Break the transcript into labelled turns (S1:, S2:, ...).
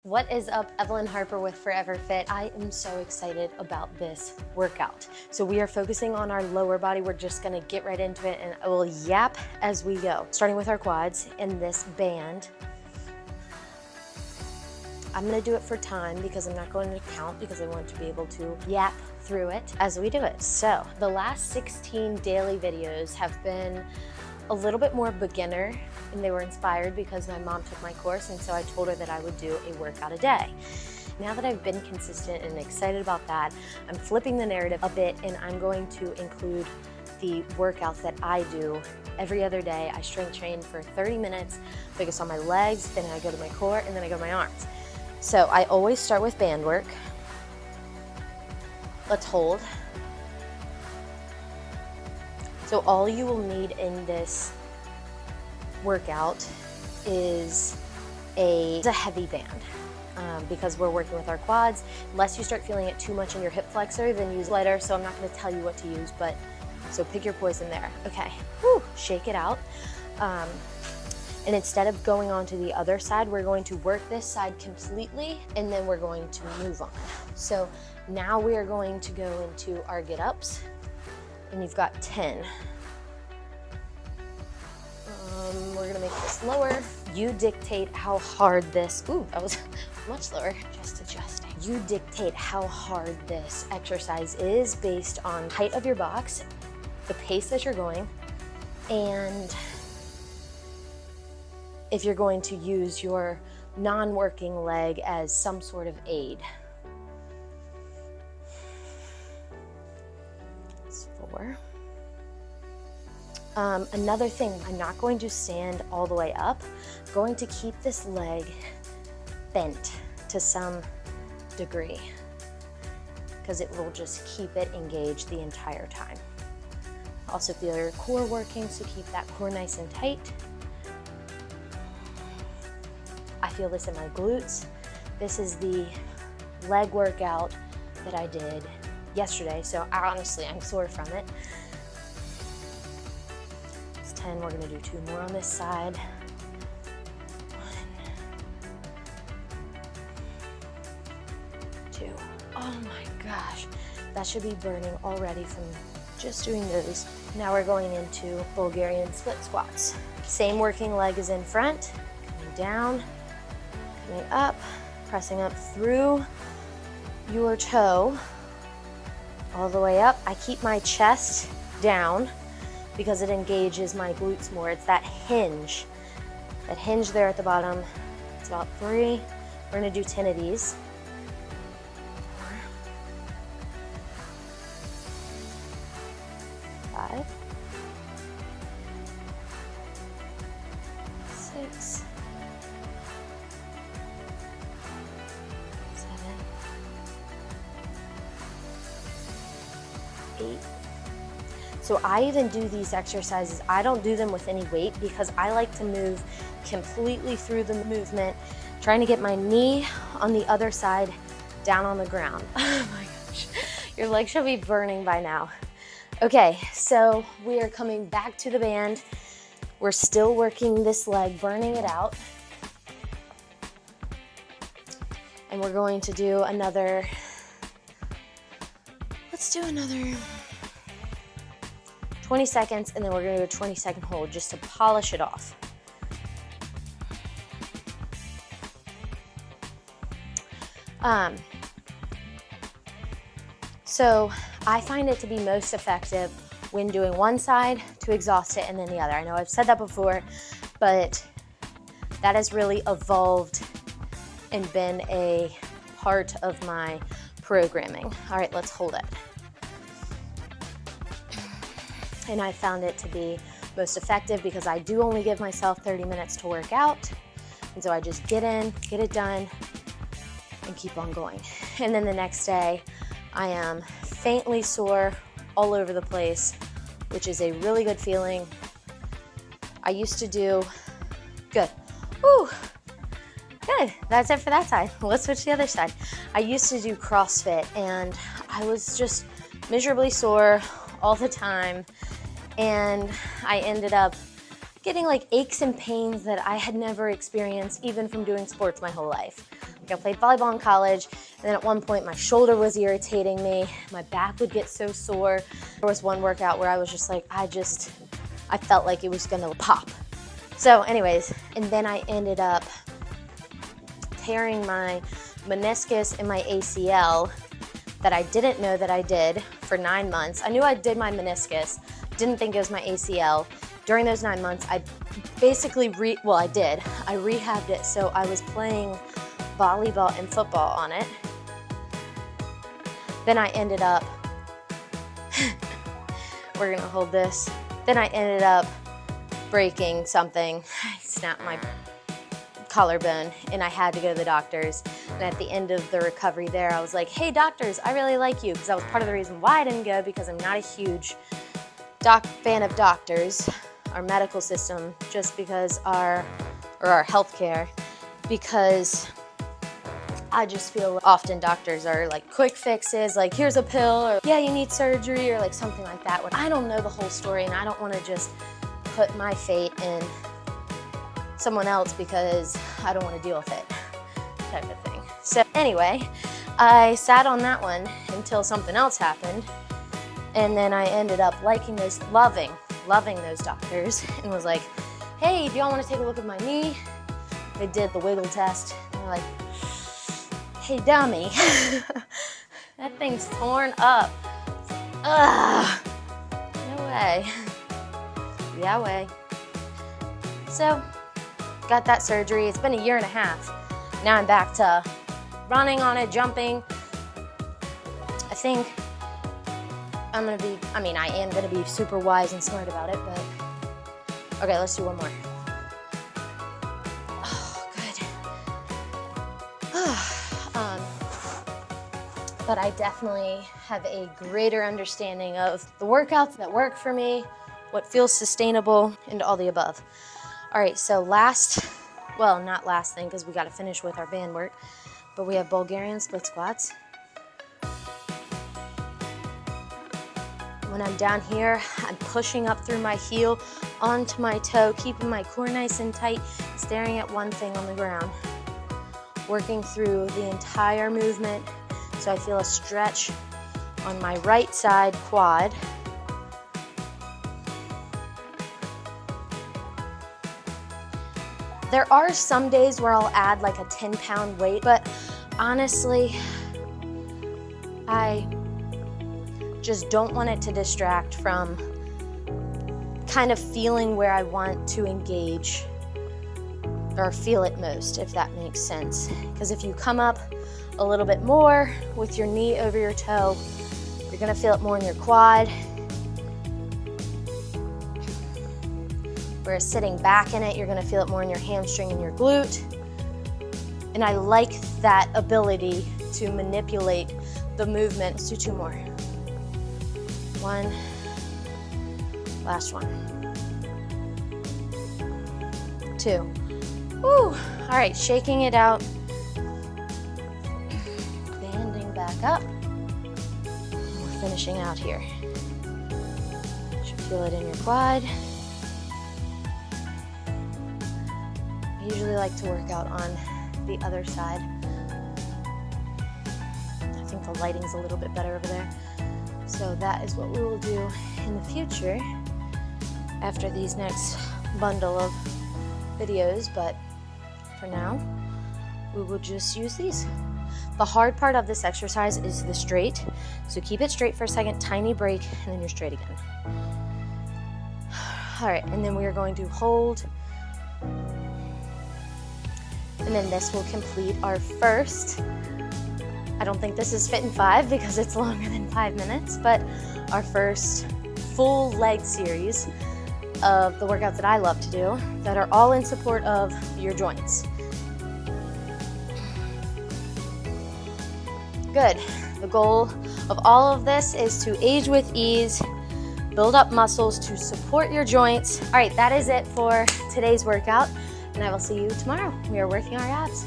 S1: What is up? Evelyn Harper with Forever Fit. I am so excited about this workout. So we are focusing on our lower body. We're just gonna get right into it and I will yap as we go. Starting with our quads in this band. I'm gonna do it for time because I'm not going to count because I want to be able to yap through it as we do it. So the last 16 daily videos have been a little bit more beginner, and they were inspired because my mom took my course, and so I told her that I would do a workout a day. Now that I've been consistent and excited about that, I'm flipping the narrative a bit, and I'm going to include the workouts that I do every other day. I strength train for 30 minutes, focus on my legs, then I go to my core, and then I go to my arms. So I always start with band work. Let's hold. So all you will need in this workout is a heavy band because we're working with our quads. Unless you start feeling it too much in your hip flexor, then use lighter. So I'm not going to tell you what to use, but so pick your poison there. Okay, whew, shake it out. And instead of going on to the other side, we're going to work this side completely, and then we're going to move on. So now we are going to go into our get-ups, and you've got 10. We're gonna make this lower. You dictate how hard this, ooh, that was much lower, just adjusting. You dictate how hard this exercise is based on height of your box, the pace that you're going, and if you're going to use your non-working leg as some sort of aid. That's 4. Another thing, I'm not going to stand all the way up. I'm going to keep this leg bent to some degree because it will just keep it engaged the entire time. Also feel your core working, so keep that core nice and tight. I feel this in my glutes. This is the leg workout that I did yesterday, so honestly, I'm sore from it. 10, we're gonna do 2 more on this side. 1, 2. Oh my gosh, that should be burning already from just doing those. Now we're going into Bulgarian split squats. Same working leg is in front, coming down, coming up, pressing up through your toe, all the way up. I keep my chest down because it engages my glutes more. It's that hinge there at the bottom. It's about 3. We're gonna do 10 of these. 4, 5, 6, 7, 8. So I even do these exercises, I don't do them with any weight because I like to move completely through the movement, trying to get my knee on the other side down on the ground. Oh my gosh, your legs should be burning by now. Okay, so we are coming back to the band. We're still working this leg, burning it out. And we're going to do another, let's do another 20 seconds, and then we're gonna do a 20-second hold just to polish it off. So I find it to be most effective when doing one side to exhaust it and then the other. I know I've said that before, but that has really evolved and been a part of my programming. All right, let's hold it. And I found it to be most effective because I do only give myself 30 minutes to work out. And so I just get in, get it done, and keep on going. And then the next day, I am faintly sore all over the place, which is a really good feeling. I used to do, good, woo, good, that's it for that side. Let's switch to the other side. I used to do CrossFit and I was just miserably sore all the time. And I ended up getting like aches and pains that I had never experienced even from doing sports my whole life. I played volleyball in college, and then at one point my shoulder was irritating me. My back would get so sore. There was one workout where I was just like, I felt like it was gonna pop. So anyways, and then I ended up tearing my meniscus and my ACL that I didn't know that I did for 9 months. I knew I did my meniscus, didn't think it was my ACL. During those 9 months, I basically I rehabbed it, so I was playing volleyball and football on it. Then I ended up, we're gonna hold this. Then I ended up breaking something. I snapped my collarbone and I had to go to the doctors. And at the end of the recovery there, I was like, hey doctors, I really like you, because that was part of the reason why I didn't go, because I'm not a huge fan of doctors, our medical system, just because our healthcare, because I just feel often doctors are like quick fixes, like here's a pill, or yeah, you need surgery, or like something like that. When I don't know the whole story, and I don't want to just put my fate in someone else because I don't want to deal with it, type of thing. So anyway, I sat on that one until something else happened, and then I ended up loving those doctors, and was like, hey, do y'all want to take a look at my knee? They did the wiggle test, and they're like, hey dummy, that thing's torn up. Ugh, no way. Yeah, way. So, got that surgery. It's been a year and a half. Now I'm back to running on it, jumping. I think I am gonna be super wise and smart about it, but okay, let's do one more. But I definitely have a greater understanding of the workouts that work for me, what feels sustainable, and all the above. All right, so not last thing, because we got to finish with our band work, but we have Bulgarian split squats. When I'm down here, I'm pushing up through my heel onto my toe, keeping my core nice and tight, staring at one thing on the ground, working through the entire movement. So I feel a stretch on my right side quad. There are some days where I'll add like a 10-pound weight, but honestly, I just don't want it to distract from kind of feeling where I want to engage or feel it most, if that makes sense. Because if you come up a little bit more with your knee over your toe, you're gonna feel it more in your quad. Whereas sitting back in it, you're gonna feel it more in your hamstring and your glute. And I like that ability to manipulate the movement. Let's do 2 more. 1, last one. 2. Woo! All right, shaking it out. Banding back up. We're finishing out here. You should feel it in your quad. I usually like to work out on the other side. I think the lighting's a little bit better over there. So that is what we will do in the future after these next bundle of videos, but for now, we will just use these. The hard part of this exercise is the straight. So keep it straight for a second, tiny break, and then you're straight again. All right, and then we are going to hold. And then this will complete our first, I don't think this is fit in 5 because it's longer than 5 minutes, but our first full leg series of the workouts that I love to do that are all in support of your joints. Good. The goal of all of this is to age with ease, build up muscles to support your joints. All right, that is it for today's workout, and I will see you tomorrow. We are working our abs.